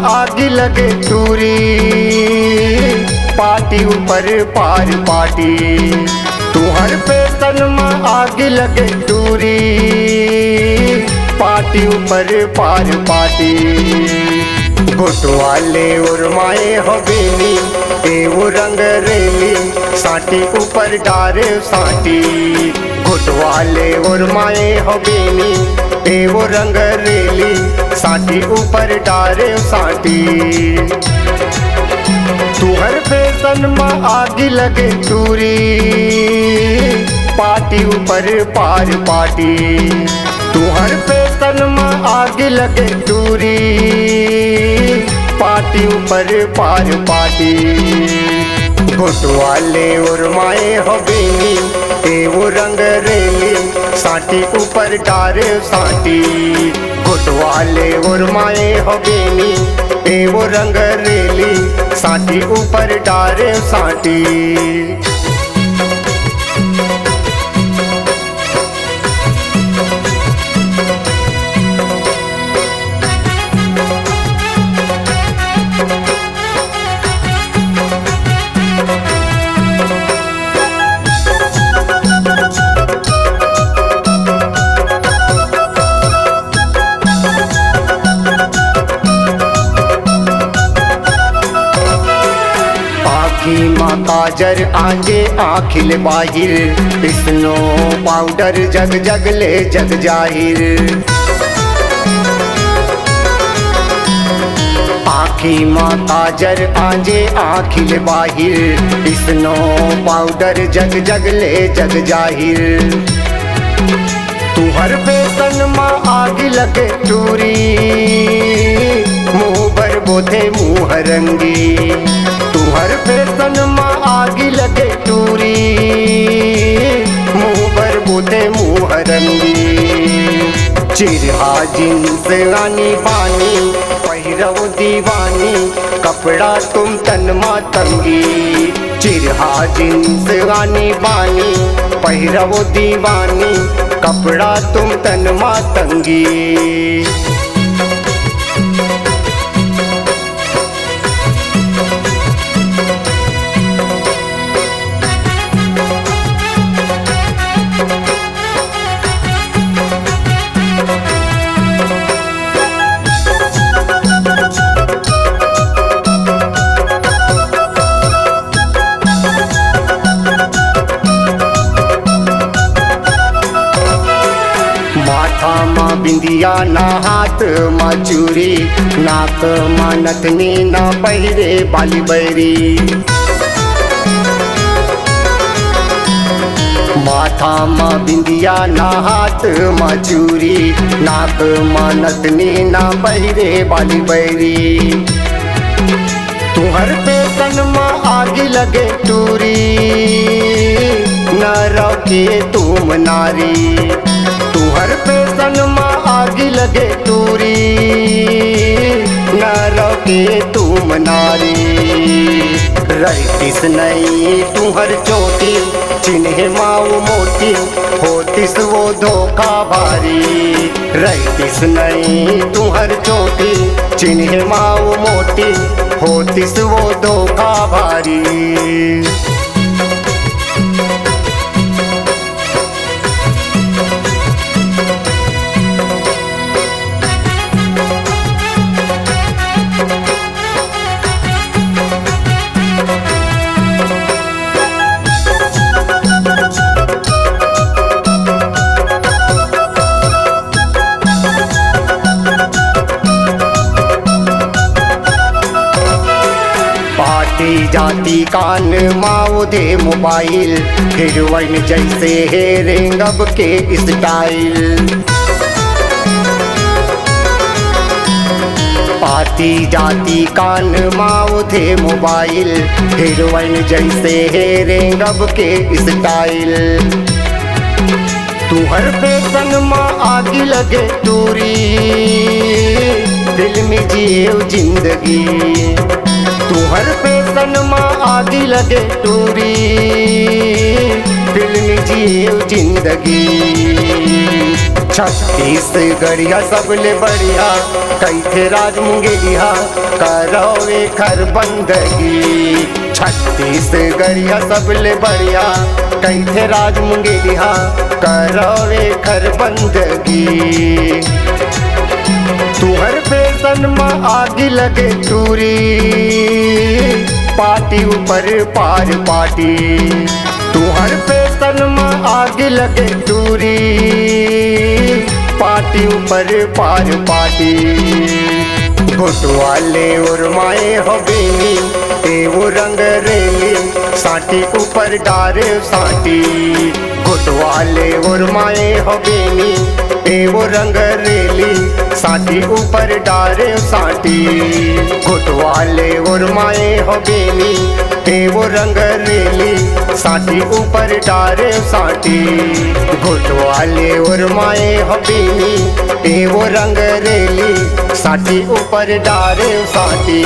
आग लगे टूरी, पार्टी ऊपर पार पार्टी। तुहर फैशन में आग लगे टूरी, पार्टी ऊपर पार पार्टी। घुटवाले उर्माए हवेली, एवो रंग रेली, साटी ऊपर डारे साटी। घुटवाले उर्माए हवेली, एवो रंग रेली, साटी ऊपर डारे साटी। तुहर फैशन में आग लगे टूरी, पार्टी ऊपर पार पार्टी। तुहर फैशन में आग लगे टूरी, पार्टी ऊपर पार पार्टी। घुटवाले उर्माए हवेली, एवो रंग रेली, साटी ऊपर डारे साटी। घुटवाले उर्माए हवेली, एवो रंग रेली, साटी ऊपर डारे साटी। आँखी माँ काजर आंगे आँखिल बाहिर, स्नो पाउडर जग जग ले जग जाहिर। आँखी माँ काजर आंगे आँखिल बाहिर, स्नो पाउडर जग जग ले जग जाहिर। तुहर फैशन में आग लगे टूरी, मुँह पर बोथे मुँह रंगी। तुहर फैशन में आग लगे टूरी, मुँह पर बोथे मुँह रंगी। चिरहा जींस आनी बानी, पहिरव दीवानी, कपड़ा तुम तन मातंगी। चिरहा जींस आनी बानी, पहिरव दीवानी, कपड़ा तुम तन मातंगी। माथा माँ बिंदिया ना हाथ माँ चूरी, नाक माँ नथनी ना पहिरे बाली बैरी। माथा माँ बिंदिया ना हाथ माँ चूरी, नाक माँ नथनी ना पहिरे बाली बैरी। तुहर फैशन में आग लगे टूरी, न रखे तुम नारी। तुहर फैशन में आग लगे टूरी, न रखे तुम नारी। रहतिस नहीं तुहर चोटी, चिन्हे माऊ मोटी, होतिस वो धोखा भारी। रहतिस नहीं तुहर चोटी, चिन्हे माऊ मोटी, होतिस वो धोखा भारी। जाती कान माओ दे मोबाइल, हीरोइन जैसे हेरेंग अब के स्टाइल। पाती जाती कान माओ थे मोबाइल, हीरोइन जैसे हेरेंग अब के स्टाइल। तुहर फैशन में आग लगे टूरी, फिल्मी जियो जिंदगी। तुहर फैशन में आग लगे टूरी, फिल्मी जियो जिंदगी। छत्तीसगढ़िया सबले बढ़िया कैथे राज मुंगेलिया करवे खर बंदगी। छत्तीसगढ़िया सबले बढ़िया कैथे राज मुंगेलिया करवे खर बंदगी। तुहर फैशन में आग लगे टूरी पार्टी ऊपर पार पार्टी। तुहर फैशन में आग लगे टूरी पार्टी ऊपर पार पार्टी। घुटवाले और माए हो बेनी एवो रंग रेली साटी ऊपर डारे साटी। घुटवाले और माए हो बेनी एवो रंग रेली साटी ऊपर डारे साटी। घुटवाले और माए हो बेनी एवो रंग रेली साटी ऊपर डारे साटी। घुटवाले और माए हो बेनी एवो रंग रेली साटी ऊपर डारे साटी।